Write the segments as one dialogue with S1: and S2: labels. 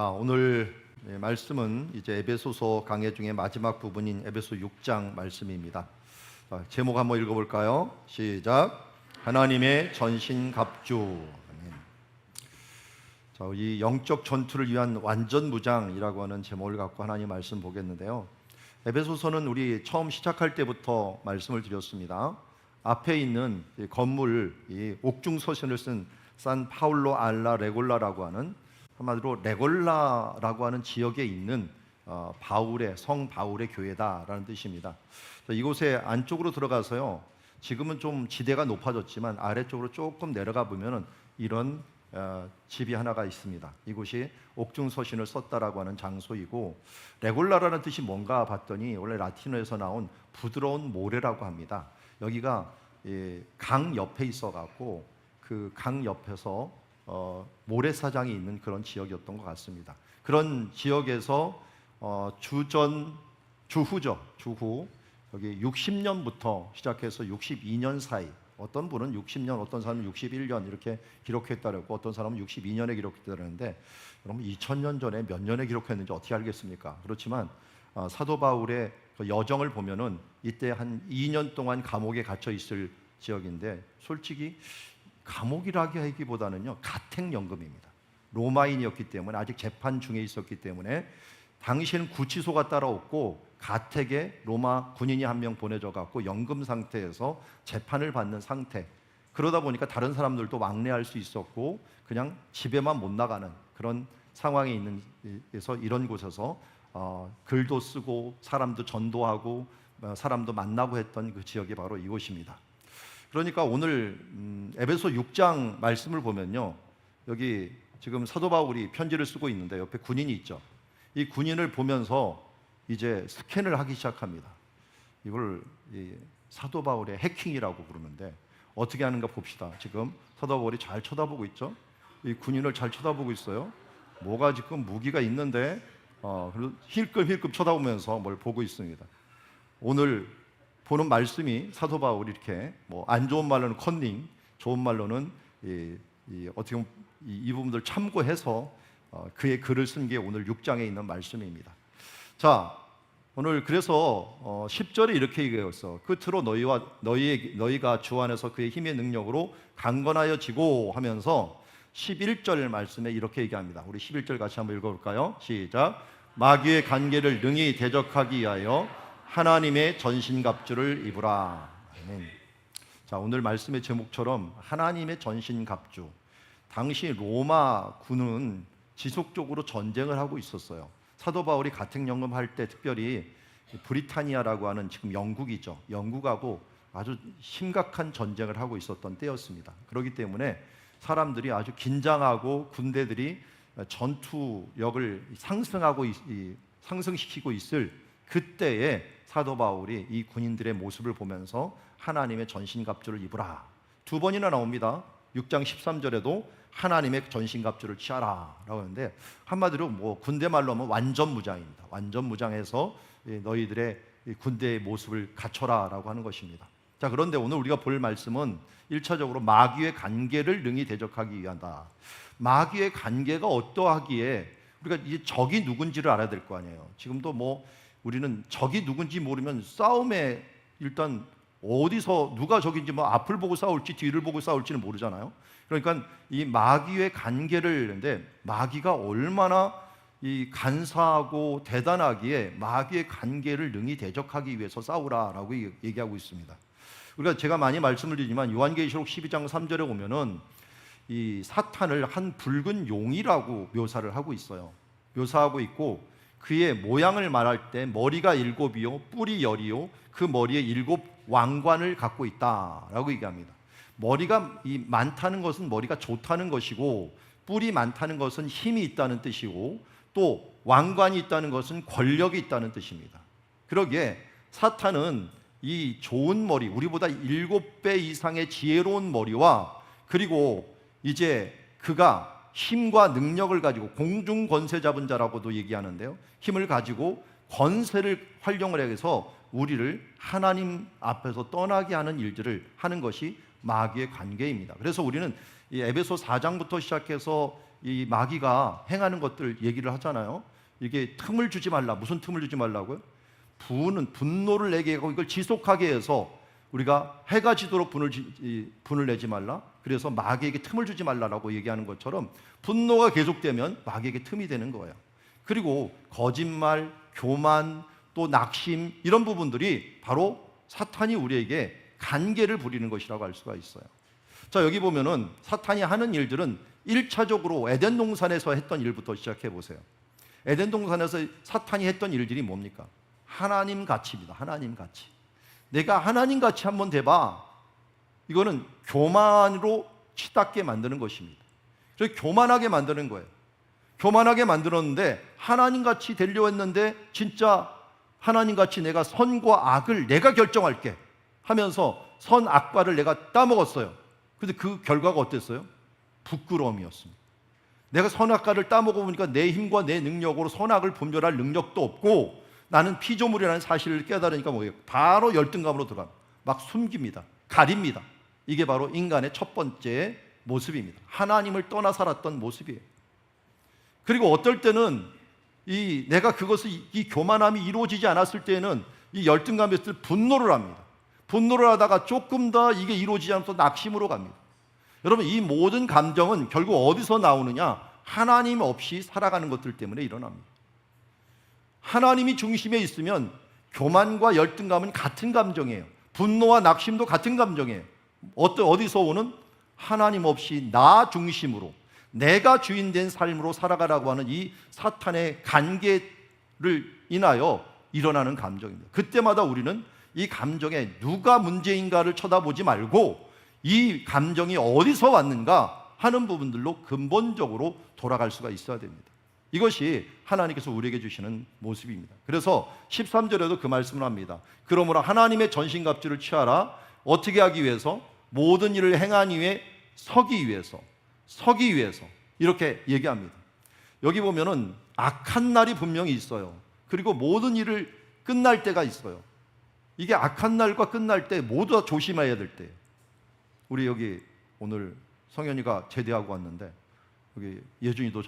S1: 오늘 말씀은 이제 에베소서 강해 중에 마지막 부분인 에베소 6장 말씀입니다. 제목 한번 읽어볼까요? 시작. 하나님의 전신갑주. 아멘. 이 영적 전투를 위한 완전무장이라고 하는 제목을 갖고 하나님 말씀 보겠는데요. 에베소서는 우리 처음 시작할 때부터 말씀을 드렸습니다. 앞에 있는 건물, 이 옥중서신을 쓴 산 파울로 알라 레골라라고 하는, 한마디로 레골라라고 하는 지역에 있는 성 바울의 교회다라는 뜻입니다. 이곳에 안쪽으로 들어가서요, 지금은 좀 지대가 높아졌지만 아래쪽으로 조금 내려가 보면은 이런 집이 하나가 있습니다. 이곳이 옥중서신을 썼다라고 하는 장소이고, 레골라라는 뜻이 뭔가 봤더니 원래 라틴어에서 나온 부드러운 모래라고 합니다. 여기가 강 옆에 있어갖고 그 강 옆에서 모래사장이 있는 그런 지역이었던 것 같습니다. 그런 지역에서 주후 여기 60년부터 시작해서 62년 사이, 어떤 분은 60년, 어떤 사람은 61년 이렇게 기록했다고, 어떤 사람은 62년에 기록했다는데, 그러면 2000년 전에 몇 년에 기록했는지 어떻게 알겠습니까? 그렇지만 사도 바울의 그 여정을 보면은 이때 한 2년 동안 감옥에 갇혀 있을 지역인데, 솔직히 감옥이라기 하기보다는요, 가택연금입니다. 로마인이었기 때문에, 아직 재판 중에 있었기 때문에 당시에는 구치소가 따로 없고 가택에 로마 군인이 한 명 보내져 갖고 연금 상태에서 재판을 받는 상태. 그러다 보니까 다른 사람들도 왕래할 수 있었고 그냥 집에만 못 나가는 그런 상황에 있는, 그래서 이런 곳에서 글도 쓰고 사람도 전도하고 사람도 만나고 했던 그 지역이 바로 이곳입니다. 그러니까 오늘 에베소 6장 말씀을 보면요, 여기 지금 사도 바울이 편지를 쓰고 있는데 옆에 군인이 있죠. 이 군인을 보면서 이제 스캔을 하기 시작합니다. 이걸 사도 바울의 해킹이라고 부르는데, 어떻게 하는가 봅시다. 지금 사도 바울이 잘 쳐다보고 있죠. 이 군인을 잘 쳐다보고 있어요. 뭐가 지금 무기가 있는데 힐끔힐끔 쳐다보면서 뭘 보고 있습니다. 오늘 보는 말씀이 사도 바울이 이렇게 안 좋은 말로는 컨닝, 좋은 말로는 어떻게 보면 이 부분들 참고해서 그의 글을 쓴 게 오늘 6장에 있는 말씀입니다. 자, 오늘 그래서 10절에 이렇게 얘기했어. 끝으로 너희가 주 안에서 그의 힘의 능력으로 강건하여지고 하면서 11절 말씀에 이렇게 얘기합니다. 우리 11절 같이 한번 읽어볼까요? 시작. 마귀의 관계를 능히 대적하기 위하여 하나님의 전신갑주를 입으라. 아멘. 자, 오늘 말씀의 제목처럼 하나님의 전신갑주. 당시 로마 군은 지속적으로 전쟁을 하고 있었어요. 사도 바울이 가택연금 할 때 특별히 브리타니아라고 하는, 지금 영국이죠, 영국하고 아주 심각한 전쟁을 하고 있었던 때였습니다. 그렇기 때문에 사람들이 아주 긴장하고 군대들이 전투력을 상승시키고 있을 그때에 사도 바울이 이 군인들의 모습을 보면서 하나님의 전신갑주를 입으라. 두 번이나 나옵니다. 6장 13절에도 하나님의 전신갑주를 취하라 라고 하는데, 한마디로 군대 말로 하면 완전무장입니다. 완전무장해서 너희들의 군대의 모습을 갖춰라 라고 하는 것입니다. 자, 그런데 오늘 우리가 볼 말씀은 1차적으로 마귀의 관계를 능히 대적하기 위한다. 마귀의 관계가 어떠하기에 우리가 이 적이 누군지를 알아야 될 거 아니에요. 지금도 우리는 적이 누군지 모르면 싸움에 일단 어디서 누가 적인지 앞을 보고 싸울지 뒤를 보고 싸울지는 모르잖아요. 그러니까 이 마귀의 관계를, 근데 마귀가 얼마나 이 간사하고 대단하기에 마귀의 관계를 능히 대적하기 위해서 싸우라라고 얘기하고 있습니다. 우리가 제가 많이 말씀을 드리지만 요한계시록 12장 3절에 보면은 이 사탄을 한 붉은 용이라고 묘사를 하고 있어요. 묘사하고 있고, 그의 모양을 말할 때 머리가 7이요 뿔이 10이요 그 머리에 7 왕관을 갖고 있다라고 얘기합니다. 머리가 많다는 것은 머리가 좋다는 것이고, 뿔이 많다는 것은 힘이 있다는 뜻이고, 또 왕관이 있다는 것은 권력이 있다는 뜻입니다. 그러기에 사탄은 이 좋은 머리, 우리보다 7배 이상의 지혜로운 머리와, 그리고 이제 그가 힘과 능력을 가지고 공중 권세 잡은 자라고도 얘기하는데요, 힘을 가지고 권세를 활용을 해서 우리를 하나님 앞에서 떠나게 하는 일들을 하는 것이 마귀의 관계입니다. 그래서 우리는 이 에베소 4장부터 시작해서 이 마귀가 행하는 것들 얘기를 하잖아요. 이게 틈을 주지 말라. 무슨 틈을 주지 말라고요? 분노를 내게 하고 이걸 지속하게 해서 우리가 해가 지도록 분을 내지 말라. 그래서 마귀에게 틈을 주지 말라라고 얘기하는 것처럼 분노가 계속되면 마귀에게 틈이 되는 거예요. 그리고 거짓말, 교만, 또 낙심 이런 부분들이 바로 사탄이 우리에게 간계를 부리는 것이라고 할 수가 있어요. 자, 여기 보면은 사탄이 하는 일들은 1차적으로 에덴 동산에서 했던 일부터 시작해 보세요. 에덴 동산에서 사탄이 했던 일들이 뭡니까? 하나님 가치입니다. 하나님 가치. 내가 하나님 같이 한번 돼봐. 이거는 교만으로 치닫게 만드는 것입니다. 그래서 교만하게 만드는 거예요. 교만하게 만들었는데 하나님 같이 되려 했는데 진짜 하나님 같이 내가 선과 악을 내가 결정할게 하면서 선 악과를 내가 따먹었어요. 근데 그 결과가 어땠어요? 부끄러움이었습니다. 내가 선악과를 따먹어 보니까 내 힘과 내 능력으로 선악을 분별할 능력도 없고 나는 피조물이라는 사실을 깨달으니까 뭐예요? 바로 열등감으로 들어갑니다. 막 숨깁니다. 가립니다. 이게 바로 인간의 첫 번째 모습입니다. 하나님을 떠나 살았던 모습이에요. 그리고 어떨 때는 내가 이 교만함이 이루어지지 않았을 때는 이 열등감에 있을 때 분노를 합니다. 분노를 하다가 조금 더 이게 이루어지지 않아서 낙심으로 갑니다. 여러분, 이 모든 감정은 결국 어디서 나오느냐? 하나님 없이 살아가는 것들 때문에 일어납니다. 하나님이 중심에 있으면 교만과 열등감은 같은 감정이에요. 분노와 낙심도 같은 감정이에요. 어디서 오는? 하나님 없이 나 중심으로 내가 주인된 삶으로 살아가라고 하는 이 사탄의 간계를 인하여 일어나는 감정입니다. 그때마다 우리는 이 감정에 누가 문제인가를 쳐다보지 말고 이 감정이 어디서 왔는가 하는 부분들로 근본적으로 돌아갈 수가 있어야 됩니다. 이것이 하나님께서 우리에게 주시는 모습입니다. 그래서 13절에도 그 말씀을 합니다. 그러므로 하나님의 전신갑주를 취하라. 어떻게 하기 위해서? 모든 일을 행하기 위해 서기 위해서 이렇게 얘기합니다. 여기 보면은 악한 날이 분명히 있어요. 그리고 모든 일을 끝날 때가 있어요. 이게 악한 날과 끝날 때 모두 다 조심해야 될 때예요. 우리 여기 오늘 성현이가 제대하고 왔는데 여기 예준이도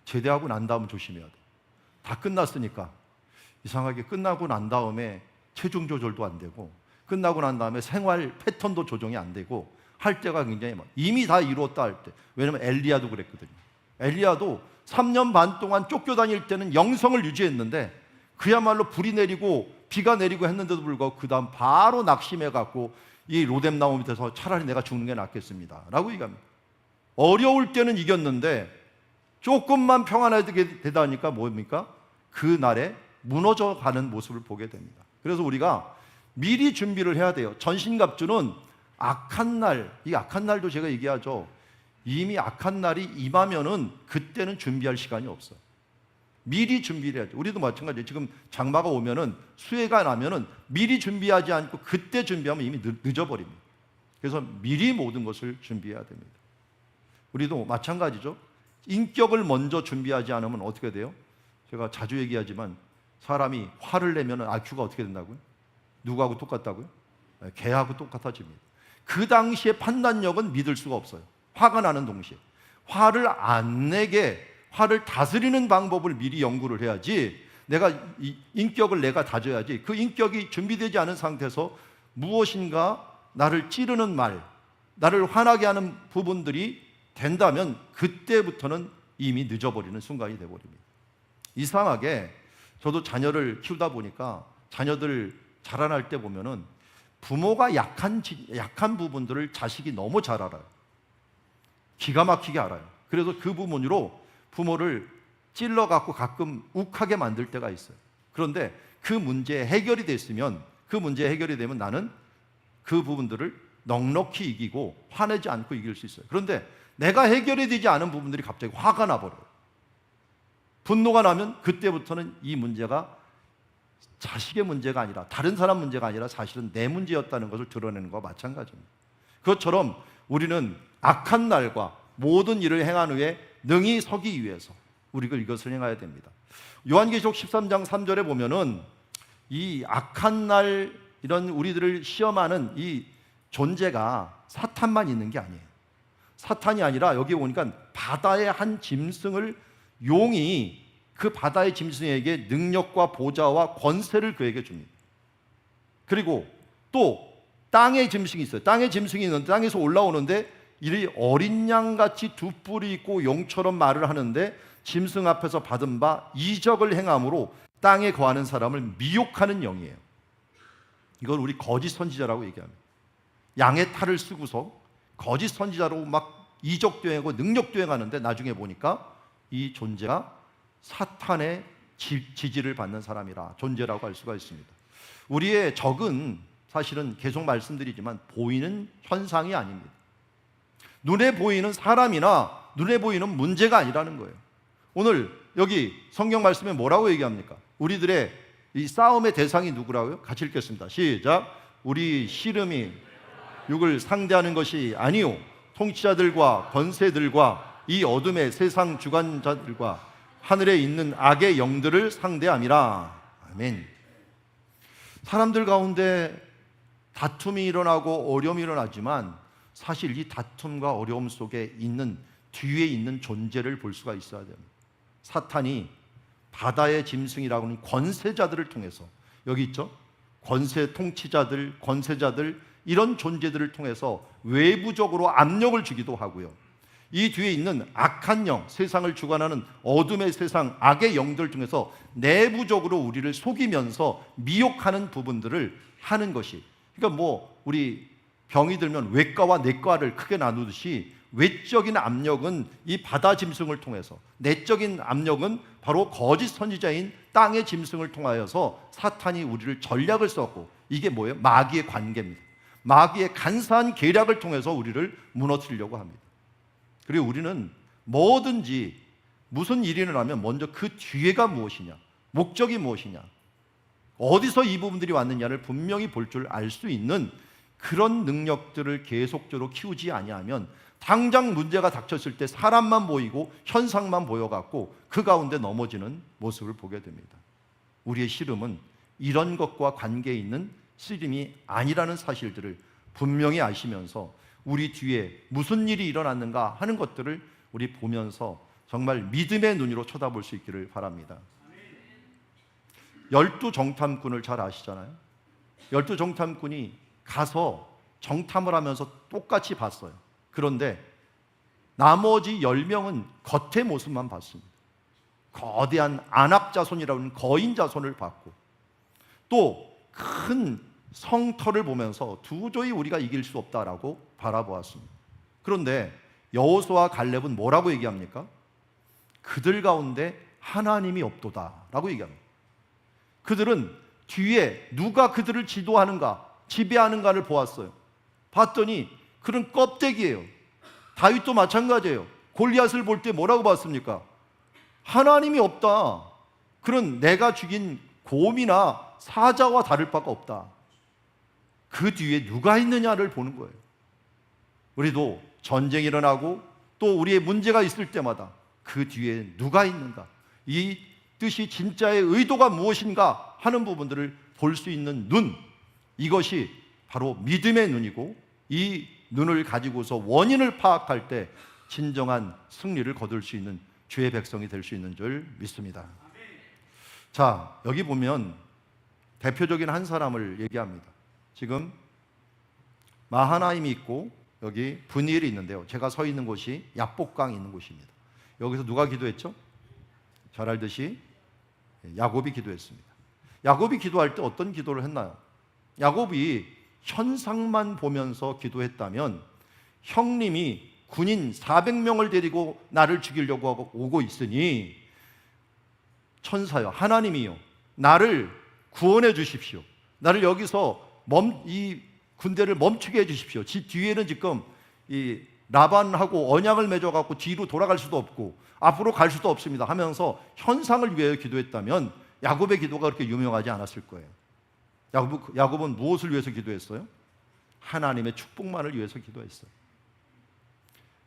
S1: 제대하고 난 다음 조심해야 돼. 다 끝났으니까 이상하게 끝나고 난 다음에 체중 조절도 안 되고 끝나고 난 다음에 생활 패턴도 조정이 안 되고 할 때가 굉장히 많아. 이미 다 이루었다 할 때. 왜냐면 엘리야도 그랬거든요. 엘리야도 3년 반 동안 쫓겨다닐 때는 영성을 유지했는데 그야말로 불이 내리고 비가 내리고 했는데도 불구하고 그 다음 바로 낙심해갖고 이 로뎀 나무 밑에서 차라리 내가 죽는 게 낫겠습니다 라고 얘기합니다. 어려울 때는 이겼는데 조금만 평안하게 되다 보니까 뭡니까? 그 날에 무너져가는 모습을 보게 됩니다. 그래서 우리가 미리 준비를 해야 돼요. 전신갑주는 악한 날, 이 악한 날도 제가 얘기하죠. 이미 악한 날이 임하면은 그때는 준비할 시간이 없어요. 미리 준비를 해야죠. 우리도 마찬가지예요. 지금 장마가 오면은 수해가 나면은 미리 준비하지 않고 그때 준비하면 이미 늦어버립니다. 그래서 미리 모든 것을 준비해야 됩니다. 우리도 마찬가지죠. 인격을 먼저 준비하지 않으면 어떻게 돼요? 제가 자주 얘기하지만 사람이 화를 내면 IQ가 어떻게 된다고요? 누구하고 똑같다고요? 개하고 똑같아집니다. 그 당시의 판단력은 믿을 수가 없어요. 화가 나는 동시에 화를 안 내게 화를 다스리는 방법을 미리 연구를 해야지. 내가 이 인격을 내가 다져야지. 그 인격이 준비되지 않은 상태에서 무엇인가 나를 찌르는 말, 나를 화나게 하는 부분들이 된다면 그때부터는 이미 늦어버리는 순간이 되어버립니다. 이상하게 저도 자녀를 키우다 보니까 자녀들 자라날 때 보면은 부모가 약한 부분들을 자식이 너무 잘 알아요. 기가 막히게 알아요. 그래서 그 부분으로 부모를 찔러갖고 가끔 욱하게 만들 때가 있어요. 그런데 그 문제 해결이 됐으면, 그 문제 해결이 되면 나는 그 부분들을 넉넉히 이기고 화내지 않고 이길 수 있어요. 그런데 내가 해결이 되지 않은 부분들이 갑자기 화가 나버려요. 분노가 나면 그때부터는 이 문제가 자식의 문제가 아니라 다른 사람 문제가 아니라 사실은 내 문제였다는 것을 드러내는 것과 마찬가지입니다. 그것처럼 우리는 악한 날과 모든 일을 행한 후에 능히 서기 위해서 우리가 이것을 행해야 됩니다. 요한계시록 13장 3절에 보면은 이 악한 날 이런 우리들을 시험하는 이 존재가 사탄만 있는 게 아니에요. 사탄이 아니라 여기 보니까 바다의 한 짐승을 용이 그 바다의 짐승에게 능력과 보좌와 권세를 그에게 줍니다. 그리고 또 땅의 짐승이 있어요. 땅의 짐승이 있는데 땅에서 올라오는데 이 어린 양같이 두 뿔이 있고 용처럼 말을 하는데 짐승 앞에서 받은 바 이적을 행함으로 땅에 거하는 사람을 미혹하는 영이에요. 이걸 우리 거짓 선지자라고 얘기합니다. 양의 탈을 쓰고서 거짓 선지자로 막 이적도 행하고 능력도 행하는데 나중에 보니까 이 존재가 사탄의 지지를 받는 사람이라 존재라고 할 수가 있습니다. 우리의 적은 사실은 계속 말씀드리지만 보이는 현상이 아닙니다. 눈에 보이는 사람이나 눈에 보이는 문제가 아니라는 거예요. 오늘 여기 성경 말씀에 뭐라고 얘기합니까? 우리들의 이 싸움의 대상이 누구라고요? 같이 읽겠습니다. 시작. 우리 씨름이 육을 상대하는 것이 아니요 통치자들과 권세들과 이 어둠의 세상 주관자들과 하늘에 있는 악의 영들을 상대함이라. 아멘. 사람들 가운데 다툼이 일어나고 어려움이 일어나지만 사실 이 다툼과 어려움 속에 있는 뒤에 있는 존재를 볼 수가 있어야 됩니다. 사탄이 바다의 짐승이라고 하는 권세자들을 통해서 여기 있죠? 권세 통치자들, 권세자들 이런 존재들을 통해서 외부적으로 압력을 주기도 하고요. 이 뒤에 있는 악한 영, 세상을 주관하는 어둠의 세상, 악의 영들 중에서 내부적으로 우리를 속이면서 미혹하는 부분들을 하는 것이, 그러니까 뭐 우리 병이 들면 외과와 내과를 크게 나누듯이 외적인 압력은 이 바다 짐승을 통해서, 내적인 압력은 바로 거짓 선지자인 땅의 짐승을 통하여서 사탄이 우리를 전략을 썼고, 이게 뭐예요? 마귀의 관계입니다. 마귀의 간사한 계략을 통해서 우리를 무너뜨리려고 합니다. 그리고 우리는 뭐든지 무슨 일이 일어나면 먼저 그 뒤에가 무엇이냐, 목적이 무엇이냐, 어디서 이 부분들이 왔느냐를 분명히 볼 줄 알 수 있는 그런 능력들을 계속적으로 키우지 아니하면 당장 문제가 닥쳤을 때 사람만 보이고 현상만 보여갖고 그 가운데 넘어지는 모습을 보게 됩니다. 우리의 씨름은 이런 것과 관계 있는 씨름이 아니라는 사실들을 분명히 아시면서 우리 뒤에 무슨 일이 일어났는가 하는 것들을 우리 보면서 정말 믿음의 눈으로 쳐다볼 수 있기를 바랍니다. 12정탐꾼을 잘 아시잖아요. 12정탐꾼이 가서 정탐을 하면서 똑같이 봤어요. 그런데 나머지 10명은 겉의 모습만 봤습니다. 거대한 안악자손이라고 하는 거인자손을 봤고 또 큰 성터를 보면서 도저히 우리가 이길 수 없다라고 바라보았습니다. 그런데 여호수아와 갈렙은 뭐라고 얘기합니까? 그들 가운데 하나님이 없도다라고 얘기합니다. 그들은 뒤에 누가 그들을 지도하는가, 지배하는가를 보았어요. 봤더니 그런 껍데기예요. 다윗도 마찬가지예요. 골리앗을 볼 때 뭐라고 봤습니까? 하나님이 없다. 그런 내가 죽인 곰이나 사자와 다를 바가 없다. 그 뒤에 누가 있느냐를 보는 거예요. 우리도 전쟁이 일어나고 또 우리의 문제가 있을 때마다 그 뒤에 누가 있는가, 이 뜻이 진짜의 의도가 무엇인가 하는 부분들을 볼 수 있는 눈, 이것이 바로 믿음의 눈이고 이 눈을 가지고서 원인을 파악할 때 진정한 승리를 거둘 수 있는 주의 백성이 될 수 있는 줄 믿습니다. 자, 여기 보면 대표적인 한 사람을 얘기합니다. 지금 마하나임이 있고 여기 분이엘이 있는데요. 제가 서 있는 곳이 야복강이 있는 곳입니다. 여기서 누가 기도했죠? 잘 알듯이 야곱이 기도했습니다. 야곱이 기도할 때 어떤 기도를 했나요? 야곱이 현상만 보면서 기도했다면 형님이 군인 400명을 데리고 나를 죽이려고 하고 오고 있으니 천사여, 하나님이요, 나를 구원해 주십시오. 나를 여기서 이 군대를 멈추게 해 주십시오. 뒤에는 지금 이 라반하고 언약을 맺어갖고 뒤로 돌아갈 수도 없고 앞으로 갈 수도 없습니다 하면서 현상을 위하여 기도했다면 야곱의 기도가 그렇게 유명하지 않았을 거예요. 야곱은 무엇을 위해서 기도했어요? 하나님의 축복만을 위해서 기도했어요.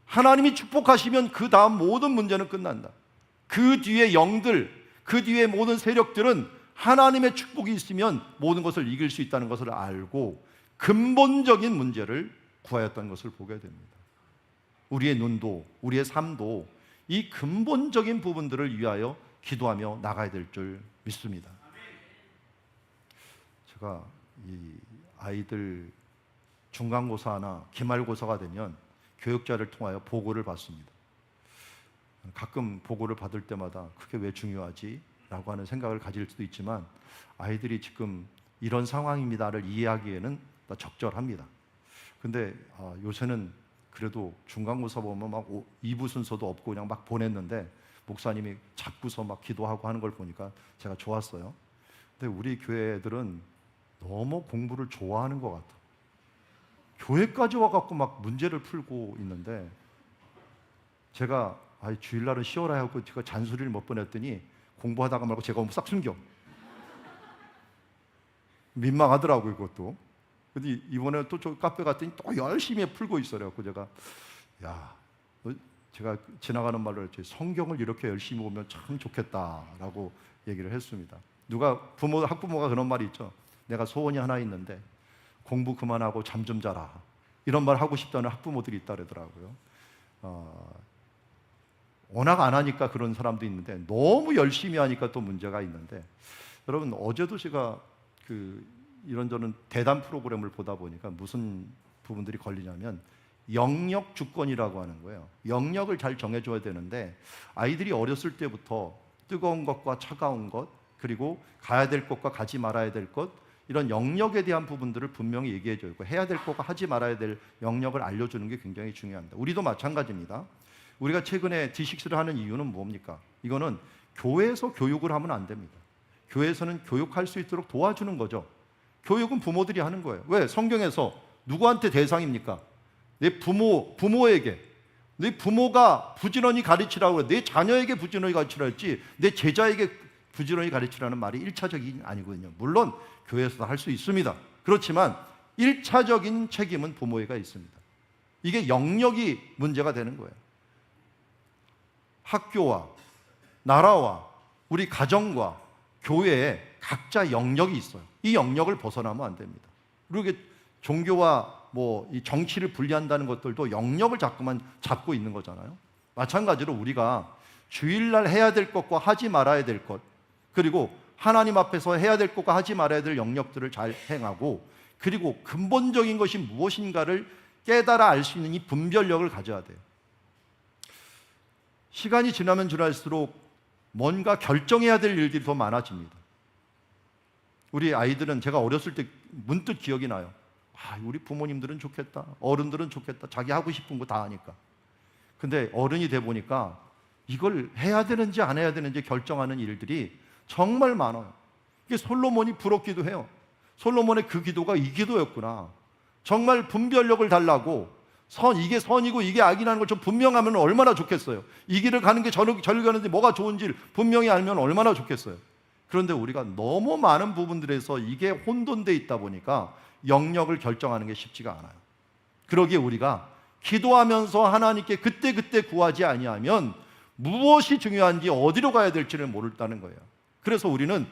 S1: 하나님이 축복하시면 그 다음 모든 문제는 끝난다. 그 뒤에 영들, 그 뒤에 모든 세력들은 하나님의 축복이 있으면 모든 것을 이길 수 있다는 것을 알고 근본적인 문제를 구하였던 것을 보게 됩니다. 우리의 눈도, 우리의 삶도 이 근본적인 부분들을 위하여 기도하며 나가야 될 줄 믿습니다. 제가 이 아이들 중간고사나 기말고사가 되면 교육자를 통하여 보고를 받습니다. 가끔 보고를 받을 때마다 그게 왜 중요하지? 라고 하는 생각을 가질 수도 있지만 아이들이 지금 이런 상황입니다를 이해하기에는 적절합니다. 근데 요새는 그래도 중간고사 보면 막 2부 순서도 없고 그냥 막 보냈는데 목사님이 잡고서 막 기도하고 하는 걸 보니까 제가 좋았어요. 근데 우리 교회 애들은 너무 공부를 좋아하는 것 같아. 교회까지 와갖고 막 문제를 풀고 있는데 제가 주일날은 쉬어라 하고 제가 잔소리를 몇 번 했더니 공부하다가 말고 제가 싹 숨겨. 민망하더라고요, 그것도. 근데 이번에 또 저 카페 갔더니 또 열심히 풀고 있어요. 그래서 제가 지나가는 말로 했지, 성경을 이렇게 열심히 보면 참 좋겠다라고 얘기를 했습니다. 학부모가 그런 말이 있죠. 내가 소원이 하나 있는데 공부 그만하고 잠 좀 자라. 이런 말 하고 싶다는 학부모들이 있다 그러더라고요. 워낙 안 하니까 그런 사람도 있는데 너무 열심히 하니까 또 문제가 있는데, 여러분 어제도 제가 이런저런 대담 프로그램을 보다 보니까 무슨 부분들이 걸리냐면 영역 주권이라고 하는 거예요. 영역을 잘 정해줘야 되는데 아이들이 어렸을 때부터 뜨거운 것과 차가운 것, 그리고 가야 될 것과 가지 말아야 될 것, 이런 영역에 대한 부분들을 분명히 얘기해줘야 되고 해야 될 것과 하지 말아야 될 영역을 알려주는 게 굉장히 중요합니다. 우리도 마찬가지입니다. 우리가 최근에 D6를 하는 이유는 뭡니까? 이거는 교회에서 교육을 하면 안 됩니다. 교회에서는 교육할 수 있도록 도와주는 거죠. 교육은 부모들이 하는 거예요. 왜? 성경에서 누구한테 대상입니까? 내 부모에게. 내 부모가 부지런히 가르치라고 해. 내 자녀에게 부지런히 가르치라 했지 내 제자에게 부지런히 가르치라는 말이 1차적이 아니거든요. 물론 교회에서도 할 수 있습니다. 그렇지만 1차적인 책임은 부모에게 있습니다. 이게 영역이 문제가 되는 거예요. 학교와 나라와 우리 가정과 교회에 각자 영역이 있어요. 이 영역을 벗어나면 안 됩니다. 그리고 이게 종교와 이 정치를 분리한다는 것들도 영역을 자꾸만 잡고 있는 거잖아요. 마찬가지로 우리가 주일날 해야 될 것과 하지 말아야 될 것, 그리고 하나님 앞에서 해야 될 것과 하지 말아야 될 영역들을 잘 행하고, 그리고 근본적인 것이 무엇인가를 깨달아 알 수 있는 이 분별력을 가져야 돼요. 시간이 지나면 지날수록 뭔가 결정해야 될 일들이 더 많아집니다. 우리 아이들은 제가 어렸을 때 문득 기억이 나요. 우리 부모님들은 좋겠다, 어른들은 좋겠다, 자기 하고 싶은 거 다 하니까. 근데 어른이 돼 보니까 이걸 해야 되는지 안 해야 되는지 결정하는 일들이 정말 많아요. 이게 솔로몬이 부럽기도 해요. 솔로몬의 그 기도가 이 기도였구나. 정말 분별력을 달라고, 이게 선이고 이게 악이라는 걸 좀 분명하면 얼마나 좋겠어요. 이 길을 가는 게 저를 가는데 뭐가 좋은지 분명히 알면 얼마나 좋겠어요. 그런데 우리가 너무 많은 부분들에서 이게 혼돈되어 있다 보니까 영역을 결정하는 게 쉽지가 않아요. 그러기에 우리가 기도하면서 하나님께 그때 구하지 아니하면 무엇이 중요한지 어디로 가야 될지를 모른다는 거예요. 그래서 우리는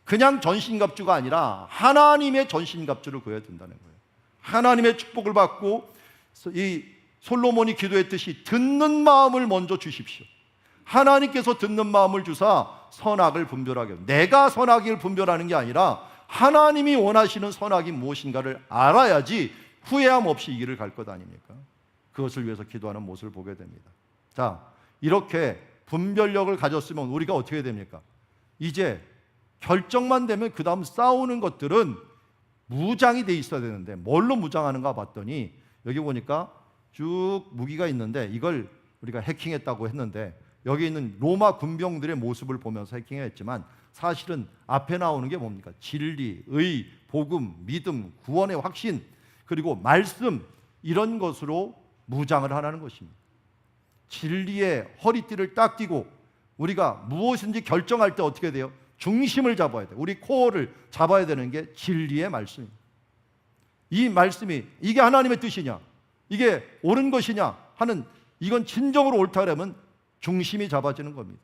S1: 그냥 전신갑주가 아니라 하나님의 전신갑주를 구해야 된다는 거예요. 하나님의 축복을 받고 이 솔로몬이 기도했듯이 듣는 마음을 먼저 주십시오. 하나님께서 듣는 마음을 주사 선악을 분별하게, 내가 선악을 분별하는 게 아니라 하나님이 원하시는 선악이 무엇인가를 알아야지 후회함 없이 이 길을 갈 것 아닙니까? 그것을 위해서 기도하는 모습을 보게 됩니다. 자, 이렇게 분별력을 가졌으면 우리가 어떻게 됩니까? 이제 결정만 되면 그 다음 싸우는 것들은 무장이 돼 있어야 되는데 뭘로 무장하는가 봤더니 여기 보니까 쭉 무기가 있는데 이걸 우리가 해킹했다고 했는데 여기 있는 로마 군병들의 모습을 보면서 해킹했지만 사실은 앞에 나오는 게 뭡니까? 진리, 의, 복음, 믿음, 구원의 확신, 그리고 말씀, 이런 것으로 무장을 하라는 것입니다. 진리의 허리띠를 딱 띠고 우리가 무엇인지 결정할 때 어떻게 돼요? 중심을 잡아야 돼요. 우리 코어를 잡아야 되는 게 진리의 말씀입니다. 이 말씀이 이게 하나님의 뜻이냐, 이게 옳은 것이냐 하는, 이건 진정으로 옳다라면 중심이 잡아지는 겁니다.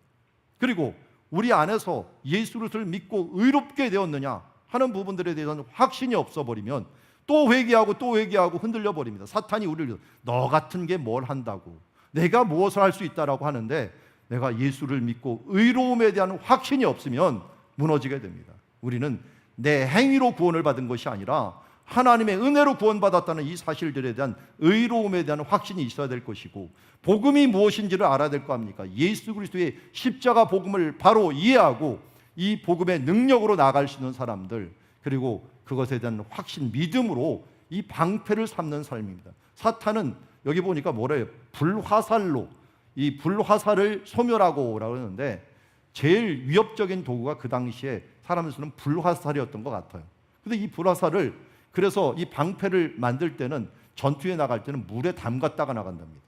S1: 그리고 우리 안에서 예수를 믿고 의롭게 되었느냐 하는 부분들에 대해서는 확신이 없어버리면 또 회개하고 흔들려 버립니다. 사탄이 우리를 너 같은 게 뭘 한다고, 내가 무엇을 할 수 있다라고 하는데 내가 예수를 믿고 의로움에 대한 확신이 없으면 무너지게 됩니다. 우리는 내 행위로 구원을 받은 것이 아니라 하나님의 은혜로 구원받았다는 이 사실들에 대한 의로움에 대한 확신이 있어야 될 것이고, 복음이 무엇인지를 알아야 될 거 아닙니까? 예수 그리스도의 십자가 복음을 바로 이해하고 이 복음의 능력으로 나아갈 수 있는 사람들, 그리고 그것에 대한 확신, 믿음으로 이 방패를 삼는 삶입니다. 사탄은 여기 보니까 뭐래요? 불화살로, 이 불화살을 소멸하고 라고 하는데 제일 위협적인 도구가 그 당시에 사람을 쓰는 불화살이었던 것 같아요. 근데 이 불화살을, 그래서 이 방패를 만들 때는, 전투에 나갈 때는 물에 담갔다가 나간답니다.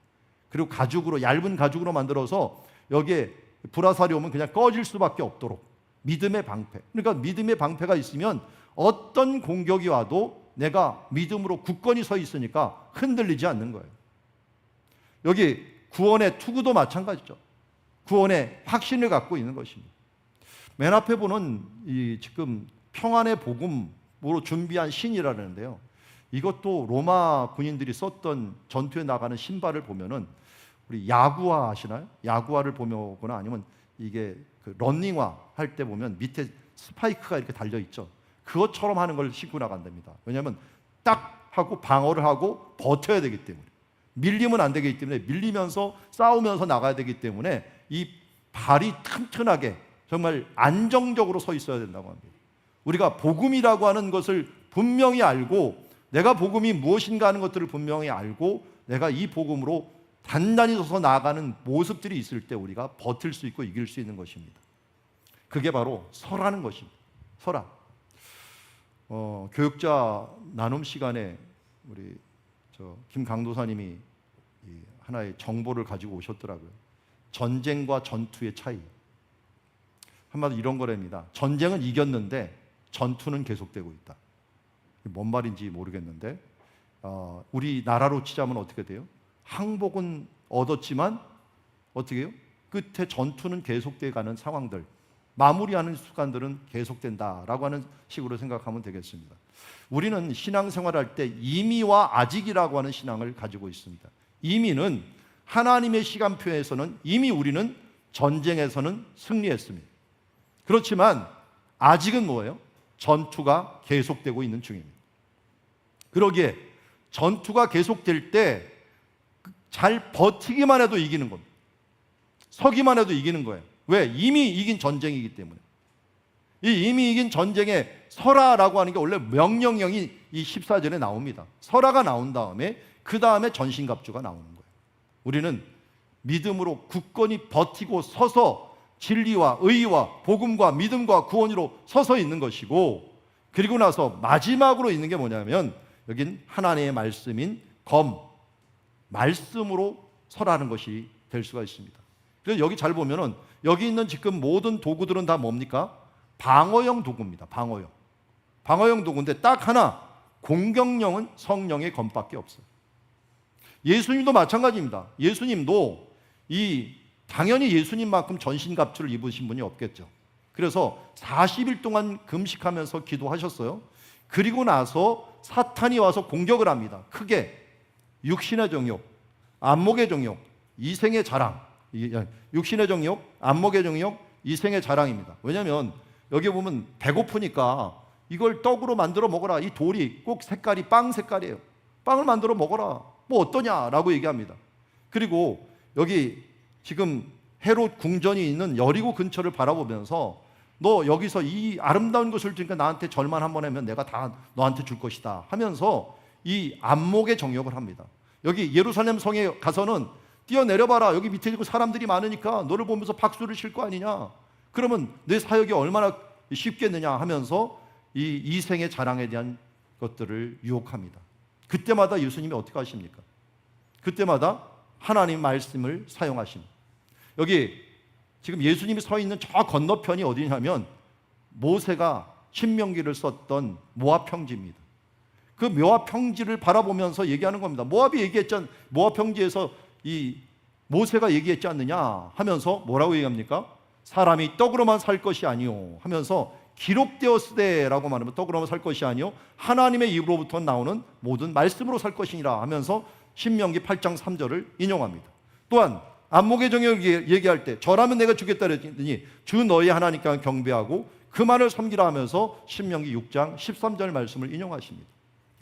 S1: 그리고 가죽으로, 얇은 가죽으로 만들어서 여기에 불화살이 오면 그냥 꺼질 수밖에 없도록, 믿음의 방패. 그러니까 믿음의 방패가 있으면 어떤 공격이 와도 내가 믿음으로 굳건히 서 있으니까 흔들리지 않는 거예요. 여기 구원의 투구도 마찬가지죠. 구원의 확신을 갖고 있는 것입니다. 맨 앞에 보는 이 지금 평안의 복음으로 준비한 신이라는데요, 이것도 로마 군인들이 썼던, 전투에 나가는 신발을 보면은, 우리 야구화 아시나요? 야구화를 보거나 아니면 이게 그 러닝화 할 때 보면 밑에 스파이크가 이렇게 달려 있죠. 그것처럼 하는 걸 신고 나간답니다. 왜냐하면 딱 하고 방어를 하고 버텨야 되기 때문에, 밀리면 안 되기 때문에, 밀리면서 싸우면서 나가야 되기 때문에 이 발이 튼튼하게 정말 안정적으로 서 있어야 된다고 합니다. 우리가 복음이라고 하는 것을 분명히 알고, 내가 복음이 무엇인가 하는 것들을 분명히 알고, 내가 이 복음으로 단단히 서서 나아가는 모습들이 있을 때 우리가 버틸 수 있고 이길 수 있는 것입니다. 그게 바로 설하는 것입니다. 설하. 교육자 나눔 시간에 우리 김 강도사님이 하나의 정보를 가지고 오셨더라고요. 전쟁과 전투의 차이. 한마디로 이런 거랍니다. 전쟁은 이겼는데 전투는 계속되고 있다. 뭔 말인지 모르겠는데, 우리나라로 치자면 어떻게 돼요? 항복은 얻었지만 어떻게 해요? 끝에 전투는 계속돼 가는 상황들, 마무리하는 순간들은 계속된다라고 하는 식으로 생각하면 되겠습니다. 우리는 신앙생활할 때 이미와 아직이라고 하는 신앙을 가지고 있습니다. 이미는 하나님의 시간표에서는 이미 우리는 전쟁에서는 승리했습니다. 그렇지만 아직은 뭐예요? 전투가 계속되고 있는 중입니다. 그러기에 전투가 계속될 때 잘 버티기만 해도 이기는 겁니다. 서기만 해도 이기는 거예요. 왜? 이미 이긴 전쟁이기 때문에. 이 이미 이긴 전쟁에 설하라고 하는 게 원래 명령형이 이 14절에 나옵니다. 설하가 나온 다음에 그 다음에 전신갑주가 나오는 거예요. 우리는 믿음으로 굳건히 버티고 서서 진리와 의와 복음과 믿음과 구원으로 서서 있는 것이고, 그리고 나서 마지막으로 있는 게 뭐냐면 여긴 하나님의 말씀인 말씀으로 설하는 것이 될 수가 있습니다. 그래서 여기 잘 보면은 여기 있는 지금 모든 도구들은 다 뭡니까? 방어형 도구입니다. 방어형 도구인데 딱 하나, 공격령은 성령의 검밖에 없어요. 예수님도 마찬가지입니다. 예수님도 당연히 예수님만큼 전신갑주를 입으신 분이 없겠죠. 그래서 40일 동안 금식하면서 기도하셨어요. 그리고 나서 사탄이 와서 공격을 합니다. 크게 육신의 정욕, 안목의 정욕, 이생의 자랑. 육신의 정욕, 안목의 정욕, 이생의 자랑입니다. 왜냐하면 여기 보면 배고프니까 이걸 떡으로 만들어 먹어라. 이 돌이 꼭 색깔이 빵 색깔이에요. 빵을 만들어 먹어라. 뭐 어떠냐라고 얘기합니다. 그리고 여기 지금 헤롯 궁전이 있는 여리고 근처를 바라보면서 너 여기서 이 아름다운 것을 주니까 나한테 절만 한번 하면 내가 다 너한테 줄 것이다 하면서 이 안목의 정욕을 합니다. 여기 예루살렘 성에 가서는 뛰어내려봐라. 여기 밑에 사람들이 많으니까 너를 보면서 박수를 칠 거 아니냐. 그러면 내 사역이 얼마나 쉽겠느냐 하면서 이 이생의 자랑에 대한 것들을 유혹합니다. 그때마다 예수님이 어떻게 하십니까? 그때마다 하나님 말씀을 사용하십니다. 여기 지금 예수님이 서 있는 저 건너편이 어디냐면 모세가 신명기를 썼던 모압 평지입니다. 그 모압 평지를 바라보면서 얘기하는 겁니다. 모압 평지에서 이 모세가 얘기했지 않느냐 하면서 뭐라고 얘기합니까? 사람이 떡으로만 살 것이 아니요 하면서 기록되었으되라고 말하면 떡으로만 살 것이 아니요 하나님의 입으로부터 나오는 모든 말씀으로 살 것이니라 하면서 신명기 8장 3절을 인용합니다. 또한 안목의 정욕을 얘기할 때 저라면 내가 주겠다 그랬더니 주 너희 하나님께 경배하고 그만을 섬기라 하면서 신명기 6장 13절 말씀을 인용하십니다.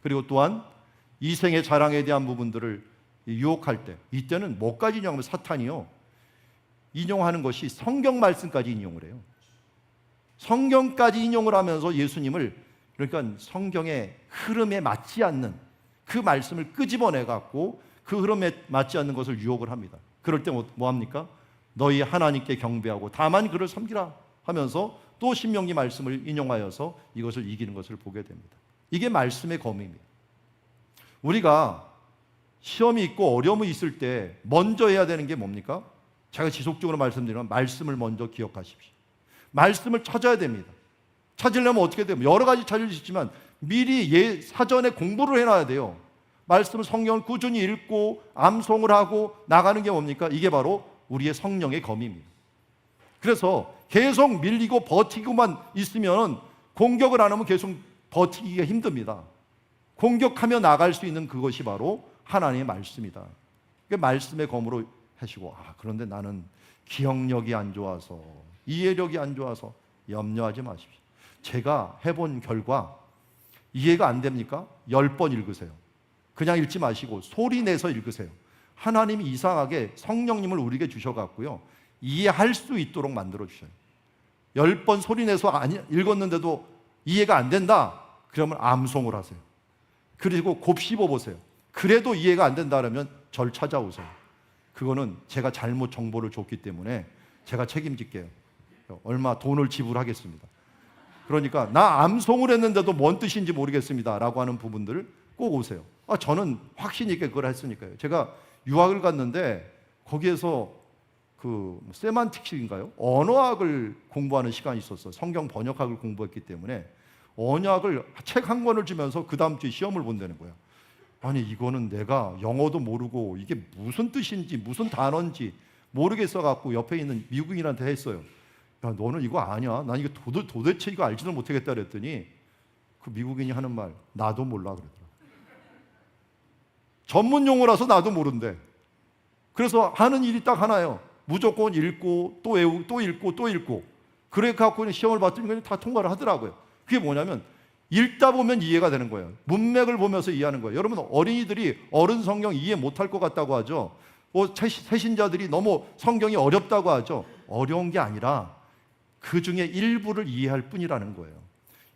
S1: 그리고 또한 이생의 자랑에 대한 부분들을 유혹할 때 이때는 뭐까지 인용하면 사탄이요 인용하는 것이 성경 말씀까지 인용을 해요. 성경까지 인용을 하면서 예수님을 그러니까 성경의 흐름에 맞지 않는 그 말씀을 끄집어내 갖고 그 흐름에 맞지 않는 것을 유혹을 합니다. 그럴 때 뭐 합니까? 너희 하나님께 경배하고 다만 그를 섬기라 하면서 또 신명기 말씀을 인용하여서 이것을 이기는 것을 보게 됩니다. 이게 말씀의 검입니다. 우리가 시험이 있고 어려움이 있을 때 먼저 해야 되는 게 뭡니까? 제가 지속적으로 말씀드리면 말씀을 먼저 기억하십시오. 말씀을 찾아야 됩니다. 찾으려면 어떻게 돼요? 여러 가지 찾을 수 있지만 미리 사전에 공부를 해놔야 돼요. 말씀을 성경을 꾸준히 읽고 암송을 하고 나가는 게 뭡니까? 이게 바로 우리의 성령의 검입니다. 그래서 계속 밀리고 버티고만 있으면 공격을 안 하면 계속 버티기가 힘듭니다. 공격하며 나갈 수 있는 그것이 바로 하나님의 말씀이다. 말씀의 검으로 하시고 그런데 나는 기억력이 안 좋아서 이해력이 안 좋아서 염려하지 마십시오. 제가 해본 결과 이해가 안 됩니까? 10번 읽으세요. 그냥 읽지 마시고 소리 내서 읽으세요. 하나님이 이상하게 성령님을 우리에게 주셔갖고요 이해할 수 있도록 만들어 주셔요. 10번 소리 내서 읽었는데도 이해가 안 된다 그러면 암송을 하세요. 그리고 곱씹어 보세요. 그래도 이해가 안 된다 그러면 절 찾아오세요. 그거는 제가 잘못 정보를 줬기 때문에 제가 책임질게요. 얼마 돈을 지불하겠습니다. 그러니까 나 암송을 했는데도 뭔 뜻인지 모르겠습니다 라고 하는 부분들을 꼭 오세요. 저는 확신 있게 그걸 했으니까요. 제가 유학을 갔는데 거기에서 그 세만틱식인가요? 언어학을 공부하는 시간이 있었어요. 성경 번역학을 공부했기 때문에 언어학을 책 한 권을 주면서 그 다음 주에 시험을 본다는 거예요. 아니 이거는 내가 영어도 모르고 이게 무슨 뜻인지 무슨 단어인지 모르겠어 갖고 옆에 있는 미국인한테 했어요. 야 너는 이거 아냐? 난 이거 도대체 이거 알지도 못하겠다 그랬더니 그 미국인이 하는 말 나도 몰라 그러더라. 전문 용어라서 나도 모른대. 그래서 하는 일이 딱 하나예요. 무조건 읽고 또 외우고 또 읽고 또 읽고 그래 갖고 시험을 봤더니 그냥 다 통과를 하더라고요. 그게 뭐냐면 읽다 보면 이해가 되는 거예요. 문맥을 보면서 이해하는 거예요. 여러분 어린이들이 어른 성경 이해 못할 것 같다고 하죠. 새신자들이 너무 성경이 어렵다고 하죠. 어려운 게 아니라 그 중에 일부를 이해할 뿐이라는 거예요.